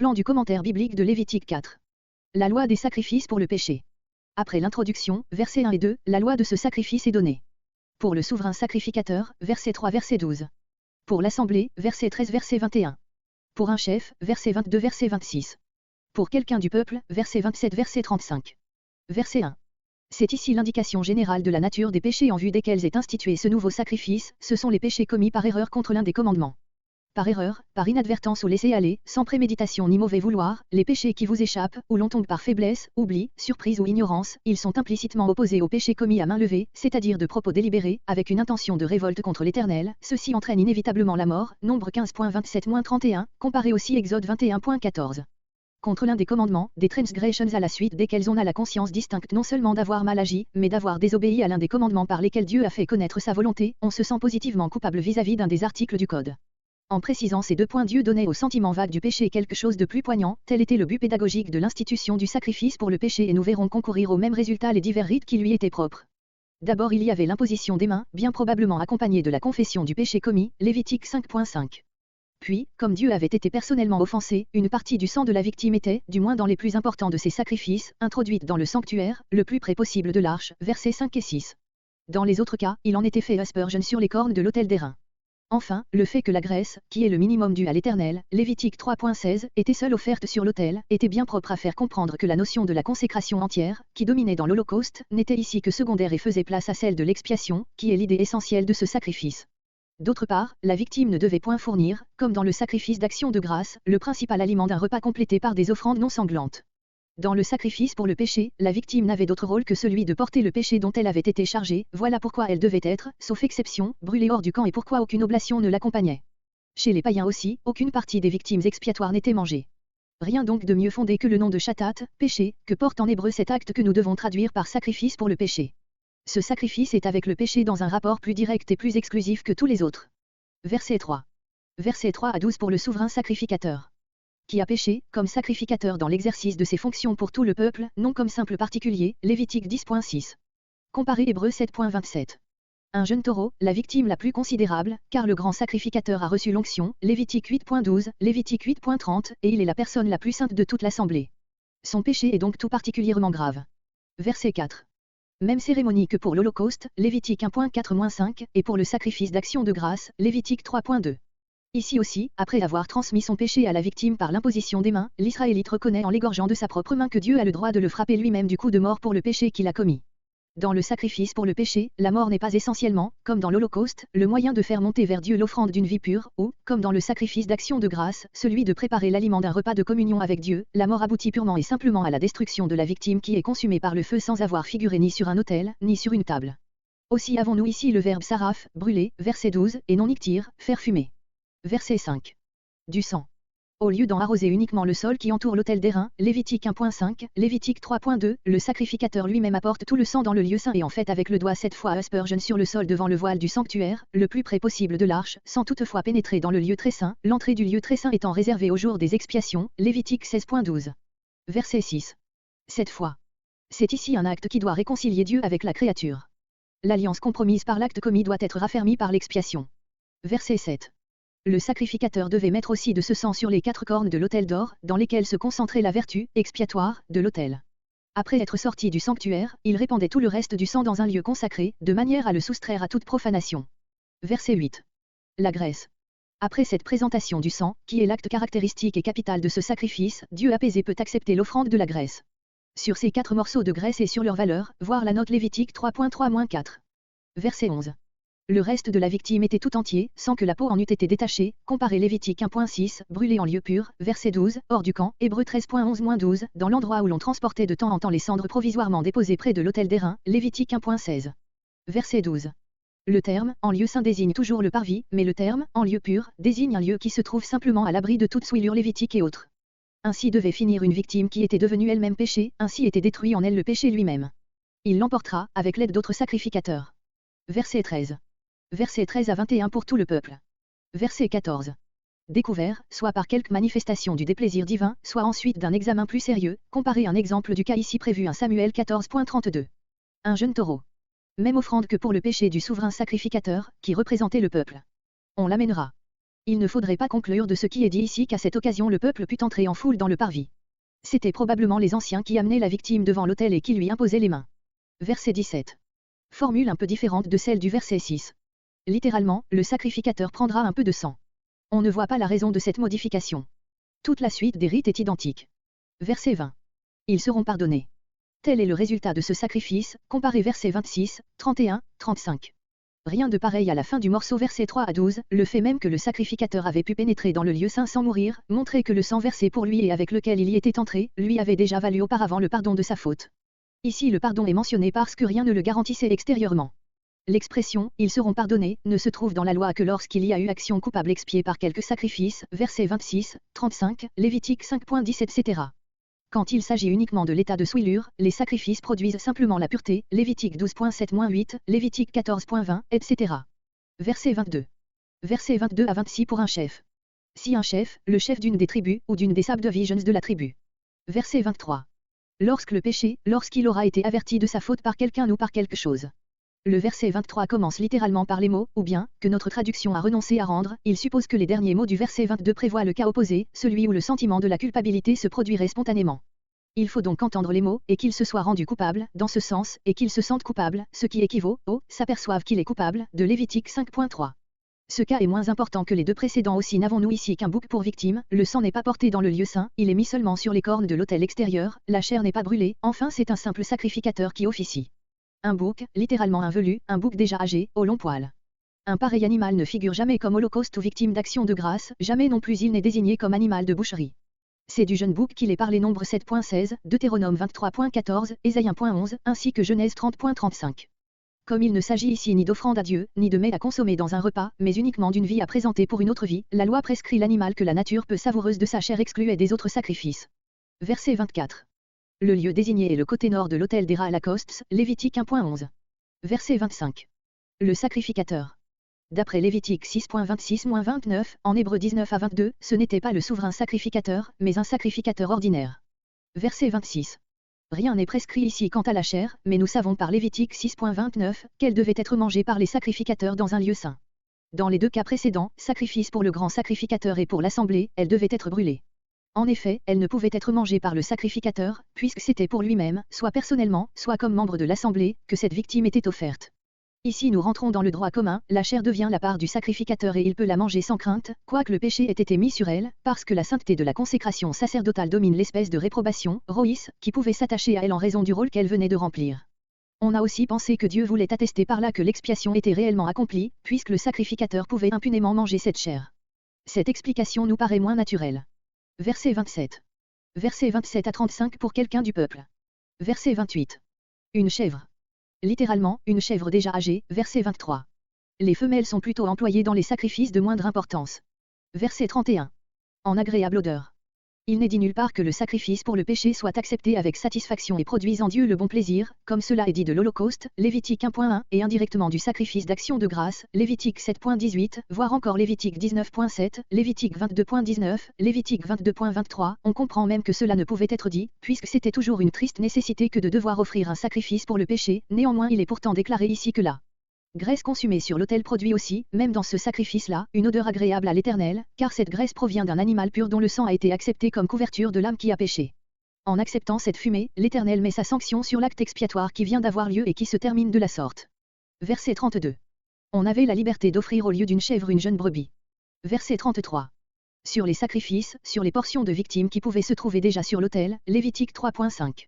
Plan du commentaire biblique de Lévitique 4. La loi des sacrifices pour le péché. Après l'introduction, versets 1 et 2, la loi de ce sacrifice est donnée. Pour le souverain sacrificateur, verset 3 verset 12. Pour l'assemblée, verset 13 verset 21. Pour un chef, verset 22 verset 26. Pour quelqu'un du peuple, verset 27 verset 35. Verset 1. C'est ici l'indication générale de la nature des péchés en vue desquels est institué ce nouveau sacrifice, ce sont les péchés commis par erreur contre l'un des commandements. Par erreur, par inadvertance ou laisser-aller, sans préméditation ni mauvais vouloir, les péchés qui vous échappent, ou l'on tombe par faiblesse, oubli, surprise ou ignorance, ils sont implicitement opposés aux péchés commis à main levée, c'est-à-dire de propos délibérés, avec une intention de révolte contre l'Éternel, ceci entraîne inévitablement la mort, Nombre 15.27-31, comparé aussi Exode 21.14. Contre l'un des commandements, des transgressions à la suite desquels on a la conscience distincte non seulement d'avoir mal agi, mais d'avoir désobéi à l'un des commandements par lesquels Dieu a fait connaître sa volonté, on se sent positivement coupable vis-à-vis d'un des articles du Code. En précisant ces deux points, Dieu donnait au sentiment vague du péché quelque chose de plus poignant, tel était le but pédagogique de l'institution du sacrifice pour le péché et nous verrons concourir au même résultat les divers rites qui lui étaient propres. D'abord il y avait l'imposition des mains, bien probablement accompagnée de la confession du péché commis, Lévitique 5.5. Puis, comme Dieu avait été personnellement offensé, une partie du sang de la victime était, du moins dans les plus importants de ses sacrifices, introduite dans le sanctuaire, le plus près possible de l'arche, versets 5 et 6. Dans les autres cas, il en était fait aspersion sur les cornes de l'autel d'airain. Enfin, le fait que la graisse, qui est le minimum dû à l'Éternel, Lévitique 3.16, était seule offerte sur l'autel, était bien propre à faire comprendre que la notion de la consécration entière, qui dominait dans l'Holocauste, n'était ici que secondaire et faisait place à celle de l'expiation, qui est l'idée essentielle de ce sacrifice. D'autre part, la victime ne devait point fournir, comme dans le sacrifice d'action de grâce, le principal aliment d'un repas complété par des offrandes non sanglantes. Dans le sacrifice pour le péché, la victime n'avait d'autre rôle que celui de porter le péché dont elle avait été chargée, voilà pourquoi elle devait être, sauf exception, brûlée hors du camp et pourquoi aucune oblation ne l'accompagnait. Chez les païens aussi, aucune partie des victimes expiatoires n'était mangée. Rien donc de mieux fondé que le nom de chatat, péché, que porte en hébreu cet acte que nous devons traduire par sacrifice pour le péché. Ce sacrifice est avec le péché dans un rapport plus direct et plus exclusif que tous les autres. Verset 3. Verset 3 à 12 pour le souverain sacrificateur. Qui a péché, comme sacrificateur dans l'exercice de ses fonctions pour tout le peuple, non comme simple particulier, Lévitique 10.6. Comparé Hébreux 7.27. Un jeune taureau, la victime la plus considérable, car le grand sacrificateur a reçu l'onction, Lévitique 8.12, Lévitique 8.30, et il est la personne la plus sainte de toute l'assemblée. Son péché est donc tout particulièrement grave. Verset 4. Même cérémonie que pour l'Holocauste, Lévitique 1.4-5, et pour le sacrifice d'action de grâce, Lévitique 3.2. Ici aussi, après avoir transmis son péché à la victime par l'imposition des mains, l'Israélite reconnaît en l'égorgeant de sa propre main que Dieu a le droit de le frapper lui-même du coup de mort pour le péché qu'il a commis. Dans le sacrifice pour le péché, la mort n'est pas essentiellement, comme dans l'Holocauste, le moyen de faire monter vers Dieu l'offrande d'une vie pure, ou, comme dans le sacrifice d'action de grâce, celui de préparer l'aliment d'un repas de communion avec Dieu, la mort aboutit purement et simplement à la destruction de la victime qui est consumée par le feu sans avoir figuré ni sur un autel, ni sur une table. Aussi avons-nous ici le verbe saraf, brûler, verset 12, et non ictir, faire fumer. Verset 5. Du sang. Au lieu d'en arroser uniquement le sol qui entoure l'autel d'airain, Lévitique 1.5, Lévitique 3.2, le sacrificateur lui-même apporte tout le sang dans le lieu saint et en fait avec le doigt 7 fois aspersion sur le sol devant le voile du sanctuaire, le plus près possible de l'arche, sans toutefois pénétrer dans le lieu très saint, l'entrée du lieu très saint étant réservée au jour des expiations, Lévitique 16.12. Verset 6. 7 fois. C'est ici un acte qui doit réconcilier Dieu avec la créature. L'alliance compromise par l'acte commis doit être raffermie par l'expiation. Verset 7. Le sacrificateur devait mettre aussi de ce sang sur les 4 cornes de l'autel d'or, dans lesquelles se concentrait la vertu expiatoire de l'autel. Après être sorti du sanctuaire, il répandait tout le reste du sang dans un lieu consacré, de manière à le soustraire à toute profanation. Verset 8. La graisse. Après cette présentation du sang, qui est l'acte caractéristique et capital de ce sacrifice, Dieu apaisé peut accepter l'offrande de la graisse. Sur ces 4 morceaux de graisse et sur leur valeur, voir la note Lévitique 3.3-4. Verset 11. Le reste de la victime était tout entier, sans que la peau en eût été détachée, comparé Lévitique 1.6, brûlé en lieu pur, verset 12, hors du camp, Hébreux 13.11-12, dans l'endroit où l'on transportait de temps en temps les cendres provisoirement déposées près de l'autel d'airain, Lévitique 1.16. Verset 12. Le terme, en lieu saint désigne toujours le parvis, mais le terme, en lieu pur, désigne un lieu qui se trouve simplement à l'abri de toute souillure lévitique et autres. Ainsi devait finir une victime qui était devenue elle-même péché, ainsi était détruit en elle le péché lui-même. Il l'emportera, avec l'aide d'autres sacrificateurs. Verset 13. Versets 13 à 21 pour tout le peuple. Verset 14. Découvert, soit par quelque manifestation du déplaisir divin, soit ensuite d'un examen plus sérieux, comparez un exemple du cas ici prévu 1 Samuel 14.32. Un jeune taureau. Même offrande que pour le péché du souverain sacrificateur, qui représentait le peuple. On l'amènera. Il ne faudrait pas conclure de ce qui est dit ici qu'à cette occasion le peuple put entrer en foule dans le parvis. C'étaient probablement les anciens qui amenaient la victime devant l'autel et qui lui imposaient les mains. Verset 17. Formule un peu différente de celle du verset 6. Littéralement, le sacrificateur prendra un peu de sang. On ne voit pas la raison de cette modification. Toute la suite des rites est identique. Verset 20. Ils seront pardonnés. Tel est le résultat de ce sacrifice, comparé versets 26, 31, 35. Rien de pareil à la fin du morceau versets 3 à 12, le fait même que le sacrificateur avait pu pénétrer dans le lieu saint sans mourir, montrait que le sang versé pour lui et avec lequel il y était entré, lui avait déjà valu auparavant le pardon de sa faute. Ici le pardon est mentionné parce que rien ne le garantissait extérieurement. L'expression « ils seront pardonnés » ne se trouve dans la loi que lorsqu'il y a eu action coupable expiée par quelque sacrifice, versets 26, 35, Lévitique 5.10 etc. Quand il s'agit uniquement de l'état de souillure, les sacrifices produisent simplement la pureté, Lévitique 12.7-8, Lévitique 14.20, etc. Verset 22. Versets 22 à 26 pour un chef. Si un chef, le chef d'une des tribus, ou d'une des subdivisions de la tribu. Verset 23. Lorsque le péché, lorsqu'il aura été averti de sa faute par quelqu'un ou par quelque chose. Le verset 23 commence littéralement par les mots « ou bien » que notre traduction a renoncé à rendre, il suppose que les derniers mots du verset 22 prévoient le cas opposé, celui où le sentiment de la culpabilité se produirait spontanément. Il faut donc entendre les mots « et qu'il se soit rendu coupable » dans ce sens « et qu'il se sente coupable », ce qui équivaut au « s'aperçoivent qu'il est coupable » de Lévitique 5.3. Ce cas est moins important que les deux précédents aussi. N'avons-nous ici qu'un bouc pour victime, le sang n'est pas porté dans le lieu saint, il est mis seulement sur les cornes de l'autel extérieur, la chair n'est pas brûlée, enfin c'est un simple sacrificateur qui officie. Un bouc, littéralement un velu, un bouc déjà âgé, au long poil. Un pareil animal ne figure jamais comme holocauste ou victime d'action de grâce, jamais non plus il n'est désigné comme animal de boucherie. C'est du jeune bouc qu'il est par les Nombres 7.16, Deutéronome 23.14, Ésaïe 1.11, ainsi que Genèse 30.35. Comme il ne s'agit ici ni d'offrande à Dieu, ni de mets à consommer dans un repas, mais uniquement d'une vie à présenter pour une autre vie, la loi prescrit l'animal que la nature peu savoureuse de sa chair excluait des autres sacrifices. Verset 24. Le lieu désigné est le côté nord de l'autel des Lacoste, Lévitique 1.11. Verset 25. Le sacrificateur. D'après Lévitique 6.26-29, en Hébreu 19 à 22, ce n'était pas le souverain sacrificateur, mais un sacrificateur ordinaire. Verset 26. Rien n'est prescrit ici quant à la chair, mais nous savons par Lévitique 6.29 qu'elle devait être mangée par les sacrificateurs dans un lieu saint. Dans les deux cas précédents, sacrifice pour le grand sacrificateur et pour l'assemblée, elle devait être brûlée. En effet, elle ne pouvait être mangée par le sacrificateur, puisque c'était pour lui-même, soit personnellement, soit comme membre de l'assemblée, que cette victime était offerte. Ici nous rentrons dans le droit commun, la chair devient la part du sacrificateur et il peut la manger sans crainte, quoique le péché ait été mis sur elle, parce que la sainteté de la consécration sacerdotale domine l'espèce de réprobation, roïs, qui pouvait s'attacher à elle en raison du rôle qu'elle venait de remplir. On a aussi pensé que Dieu voulait attester par là que l'expiation était réellement accomplie, puisque le sacrificateur pouvait impunément manger cette chair. Cette explication nous paraît moins naturelle. Verset 27. Verset 27 à 35 pour quelqu'un du peuple. Verset 28. Une chèvre. Littéralement, une chèvre déjà âgée, verset 23. Les femelles sont plutôt employées dans les sacrifices de moindre importance. Verset 31. En agréable odeur. Il n'est dit nulle part que le sacrifice pour le péché soit accepté avec satisfaction et produise en Dieu le bon plaisir, comme cela est dit de l'Holocauste, Lévitique 1.1, et indirectement du sacrifice d'action de grâce, Lévitique 7.18, voire encore Lévitique 19.7, Lévitique 22.19, Lévitique 22.23, on comprend même que cela ne pouvait être dit, puisque c'était toujours une triste nécessité que de devoir offrir un sacrifice pour le péché, néanmoins il est pourtant déclaré ici que la graisse consumée sur l'autel produit aussi, même dans ce sacrifice-là, une odeur agréable à l'Éternel, car cette graisse provient d'un animal pur dont le sang a été accepté comme couverture de l'âme qui a péché. En acceptant cette fumée, l'Éternel met sa sanction sur l'acte expiatoire qui vient d'avoir lieu et qui se termine de la sorte. Verset 32. On avait la liberté d'offrir au lieu d'une chèvre une jeune brebis. Verset 33. Sur les sacrifices, sur les portions de victimes qui pouvaient se trouver déjà sur l'autel, Lévitique 3.5.